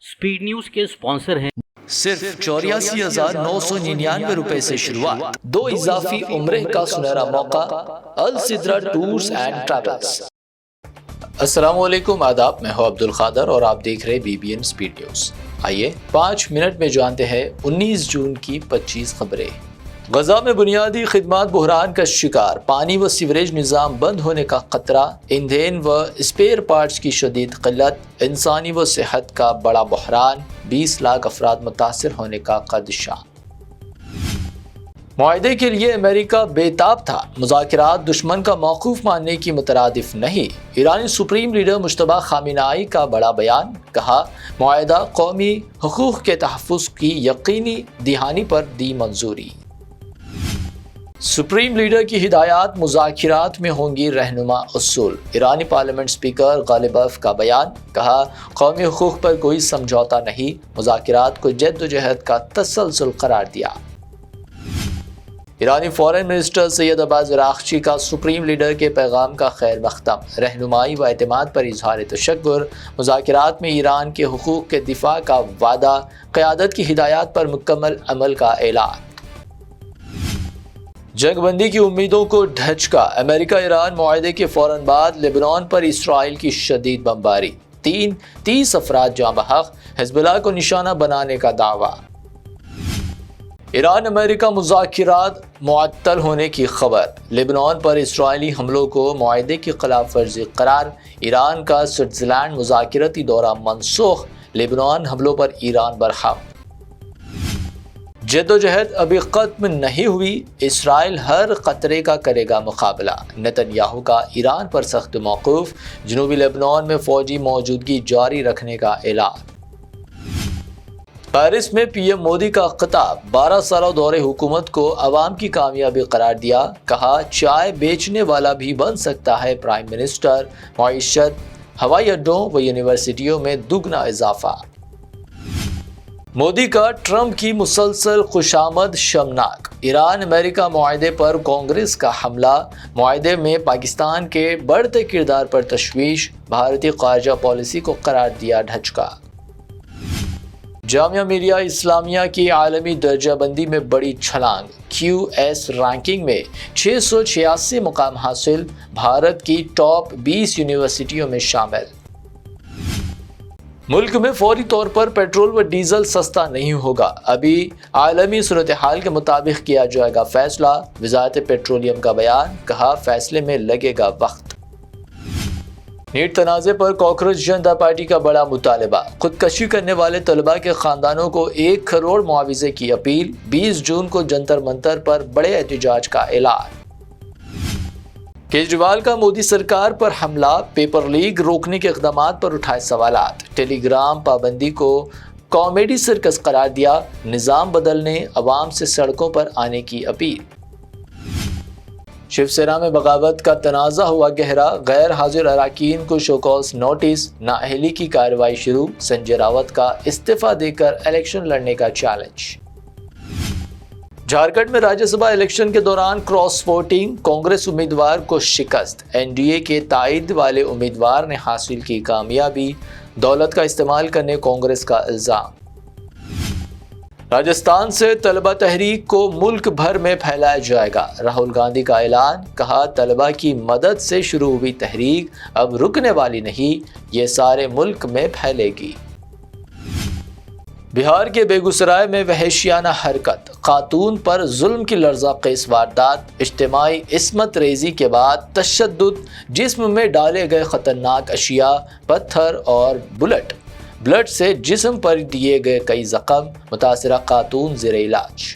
Speed news के sponsor हैं सिर्फ 84,999 रुपए से शुरुआत, 2 इजाफी उम्रे का सुनहरा मौका। अल सिद्रा टूर्स एंड ट्रैवल्स। अस्सलाम वालेकुम, आदाब। मैं हूं अब्दुल खादर और आप देख रहे BBN स्पीड न्यूज। आइए 5 मिनट में जानते हैं 19 जून की 25 खबरें। गजा में बुनियादी खिदमत बहरान का शिकार, पानी व सीवरेज निज़ाम बंद होने का खतरा, ईंधन व स्पेयर पार्ट्स की शदीद किल्लत, इंसानी व सेहत का बड़ा बहरान, 20 लाख अफराद मुतासर होने का खदशा। मुआहदे के लिए अमेरिका बेताब था, मुज़ाकरात दुश्मन का मौक़ूफ़ मानने की मुतरादिफ नहीं। ईरानी सुप्रीम लीडर मुश्तबा खामिनाई का बड़ा बयान, कहा मुआहदा कौमी हुकूक़ के तहफ़्फ़ुज़ की यकीनी दहानी पर दी मंजूरी। सुप्रीम लीडर की हिदायत, मुज़ाकरात में होंगी रहनुमा उसूल। ईरानी पार्लियामेंट स्पीकर गालिबफ का बयान, कहा कौमी हुकूक़ पर कोई समझौता नहीं, मुज़ाकरात को जद्दोजहद का तसलसल करार दिया। ईरानी foreign minister Seyed Abbas Araghchi का सुप्रीम लीडर के पैगाम का खैर मख्तम, रहनुमाई व एतमाद पर इजहार तशक्कुर, मुज़ाकरात में ईरान के हुकूक़ के दिफा का वादा, क़यादत की हिदायत पर मुकम्मल अमल का ऐलान। जंगबंदी की उम्मीदों को ढचका, अमेरिका ईरान मुआहदे के फ़ौरन बाद लेबनान पर इसराइल की शदीद बमबारी, 30 अफराद जाँ बहक, हिज़्बुल्लाह को निशाना बनाने का दावा। ईरान अमेरिका मुज़ाकरात मुअत्तल होने की खबर, लेबनान पर इसराइली हमलों को मुआहदे की खिलाफ वर्जी करार, ईरान का स्विट्ज़रलैंड मुज़ाकराती दौरा मनसूख, लेबनान हमलों पर ईरान बरहम। जद्दोजहद अभी खत्म नहीं हुई, इसराइल हर खतरे का करेगा मुकाबला, नेतन्याहू का ईरान पर सख्त मौक़ूफ़, जनूबी लेबनान में फ़ौजी मौजूदगी जारी रखने का ऐलान। पेरिस में PM मोदी का खिताब, 12 साला दौरे हुकूमत को अवाम की कामयाबी करार दिया, कहा चाय बेचने वाला भी बन सकता है प्राइम मिनिस्टर, मईशत, हवाई अड्डों व यूनिवर्सिटियों में दुगना इजाफा। मोदी का ट्रंप की मुसलसल खुशामद शर्मनाक, ईरान अमेरिका मुआहदे पर कांग्रेस का हमला, मुआहदे में पाकिस्तान के बढ़ते किरदार पर तशवीश, भारतीय ख़ारजा पॉलिसी को करार दिया ढचका। जामिया मिलिया इस्लामिया की आलमी दर्जाबंदी में बड़ी छलांग, QS रैंकिंग में 686 मुकाम हासिल, भारत की टॉप 20 यूनिवर्सिटियों में शामिल। मुल्क में फौरी तौर पर पेट्रोल व डीजल सस्ता नहीं होगा, अभी आलमी सूरत हाल के मुताबिक किया जाएगा फैसला, वज़ारत पेट्रोलियम का बयान, कहा फैसले में लगेगा वक्त। नीट तनाज़े पर कांग्रेस जनता पार्टी का बड़ा मुतालबा, खुदकशी करने वाले तलबा के खानदानों को 1 करोड़ मुआवजे की अपील, 20 जून को जंतर मंतर पर बड़े एहतजाज का ऐलान। केजरीवाल का मोदी सरकार पर हमला, पेपर लीक रोकने के इक़दामात पर उठाए सवालात, टेलीग्राम पाबंदी को कॉमेडी सर्कस करार दिया, निज़ाम बदलने, अवाम से सड़कों पर आने की अपील। शिवसेना में बगावत का तनाज़ा हुआ गहरा, गैर हाजिर अराकीन को शोकॉज नोटिस, नाअहली की कार्रवाई शुरू, संजय रावत का इस्तीफा देकर इलेक्शन लड़ने का चैलेंज। झारखंड में राज्यसभा इलेक्शन के दौरान क्रॉस वोटिंग, कांग्रेस उम्मीदवार को शिकस्त, NDA के ताइद वाले उम्मीदवार ने हासिल की कामयाबी, दौलत का इस्तेमाल करने कांग्रेस का इल्जाम। राजस्थान से तलबा तहरीक को मुल्क भर में फैलाया जाएगा, राहुल गांधी का ऐलान, कहा तलबा की मदद से शुरू हुई तहरीक अब रुकने वाली नहीं, ये सारे मुल्क में फैलेगी। बिहार के बेगूसराय में वहशियाना हरकत, खातून पर जुल्म की लर्ज़ाक़ेज़ वारदात, इज्तिमाई इस्मत रेजी के बाद तशद्दुद, जिस्म में डाले गए ख़तरनाक अशिया, पत्थर और ब्लड से जिस्म पर दिए गए कई ज़ख्म, मुतासिरा खातून ज़ेरे इलाज।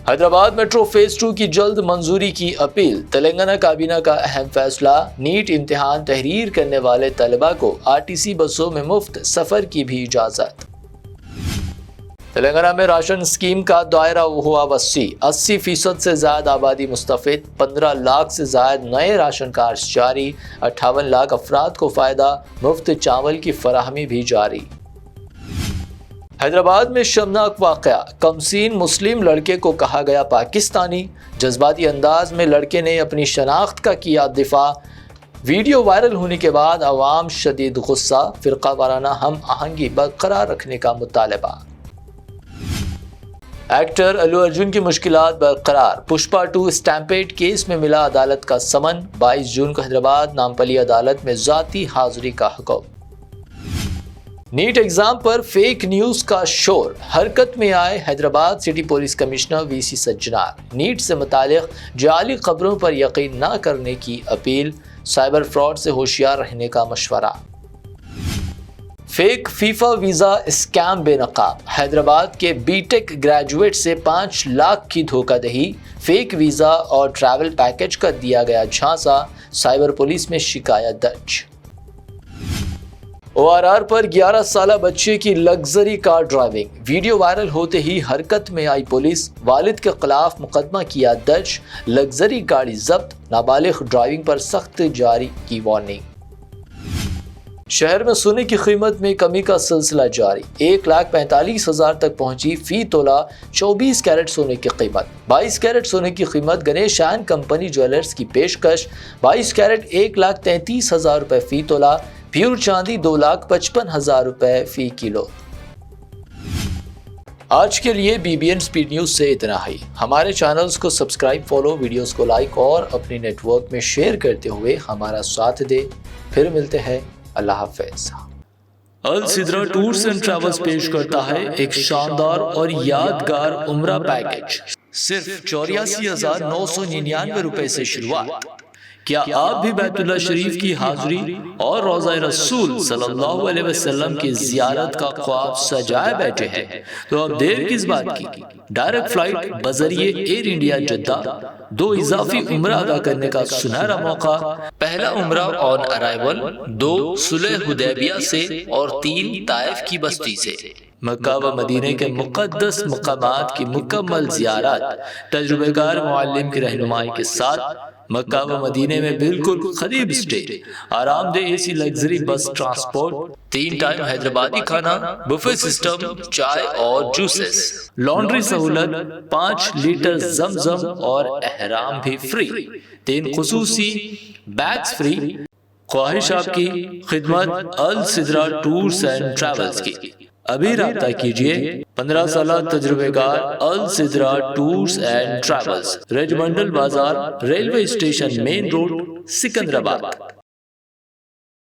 हैदराबाद मेट्रो फेज़ 2 की जल्द मंजूरी की अपील, तेलंगाना काबीना का अहम फैसला, नीट इम्तिहान तहरीर करने वाले तलबा को RTC बसों में मुफ्त सफ़र की भी इजाज़त। तेलंगाना में राशन स्कीम का दायरा हुआ वसी, 80% से ज़्यादा आबादी मुस्तफ़िद, 15 लाख से ज़्यादा नए राशन कार्ड जारी, 58 लाख अफराद को फ़ायदा, मुफ्त चावल की फराहमी भी जारी। हैदराबाद में शर्मनाक वाक़या, कमसीन मुस्लिम लड़के को कहा गया पाकिस्तानी, जज्बाती अंदाज में लड़के ने अपनी शनाख्त का किया दिफा, ویڈیو وائرل ہونے کے بعد عوام شدید غصہ، فرقہ وارانہ ہم آہنگی برقرار رکھنے کا مطالبہ۔ ایکٹر الو ارجن کی مشکلات برقرار، پشپا 2 اسٹیمپیڈ کیس میں ملا عدالت کا سمن، 22 جون کو حیدرآباد نامپلی عدالت میں ذاتی حاضری کا حکم۔ نیٹ ایگزام پر فیک نیوز کا شور، حرکت میں آئے حیدرآباد سٹی پولیس کمشنر وی سی سجنار، نیٹ سے متعلق جعلی خبروں پر یقین نہ کرنے کی اپیل، سائبر فراڈ سے ہوشیار رہنے کا مشورہ۔ فیک فیفا ویزا اسکیم بے نقاب، حیدرآباد کے بی ٹیک گریجویٹ سے 5 لاکھ کی دھوکہ دہی، فیک ویزا اور ٹریول پیکج کا دیا گیا جھانسا، سائبر پولیس میں شکایت درج۔ ORR پر 11 سالہ بچے کی لگژری کار ڈرائیونگ، ویڈیو وائرل ہوتے ہی حرکت میں آئی پولیس، والد کے خلاف مقدمہ کیا درج، لگژری گاڑی ضبط، نابالغ ڈرائیونگ پر سخت جاری کی وارننگ۔ شہر میں سونے کی قیمت میں کمی کا سلسلہ جاری، 1,45,000 تک پہنچی فی تولہ 24 کیرٹ سونے کی قیمت، 22 کیرٹ سونے کی قیمت گنیش اینڈ کمپنی جویلرز کی پیشکش، 22 کیرٹ 1,33,000 روپے فی تولہ، پیور چاندی 2,55,000 روپے فی کلو۔ آج کے لیے BBN سپیڈ نیوز سے اتنا ہی۔ ہمارے چینلز کو سبسکرائب، فالو، ویڈیوز کو لائک اور اپنی نیٹ ورک میں شیئر کرتے ہوئے ہمارا ساتھ دے۔ پھر ملتے ہیں، اللہ حافظ۔ السدرا ٹورز اینڈ ٹریولز پیش کرتا ہے ایک شاندار اور یادگار عمرہ پیکج، صرف 84,999 روپے سے شروعات۔ کیا آپ بھی بیت اللہ شریف کی حاضری اور روضہ رسول صلی اللہ علیہ وسلم کی زیارت کا خواب سجائے بیٹھے ہیں؟ تو اب دیر کس بات کی؟ ڈائریکٹ فلائٹ بذریعے ایئر انڈیا جدہ، 2 اضافی عمرہ ادا کرنے کا سنہرا موقع۔ پہلا عمرہ آن ارائیول 2 صلح حدیبیہ سے اور 3 طائف کی بستی سے۔ مکہ و مدینہ کے مقدس مقامات کی مکمل زیارت، تجربہ کار معلم کی رہنمائی کے ساتھ، مکہ و مدینہ میں بالکل قریب اسٹے، آرام دہ اے سی لگژری بس ٹرانسپورٹ، 3 ٹائم حیدرآبادی کھانا، بفے سسٹم، چائے اور جوسز، لانڈری سہولت، 5 لیٹر زمزم اور احرام بھی فری، 3 خصوصی بیگز فری۔ خواہش آپ کی خدمت السدرا ٹورز اینڈ ٹریولز کی، ابھی رابطہ کیجئے۔ 15 سالہ تجربہ کار Al Sidra tours and travels, Raj Mandal بازار، railway station main road, Secunderabad.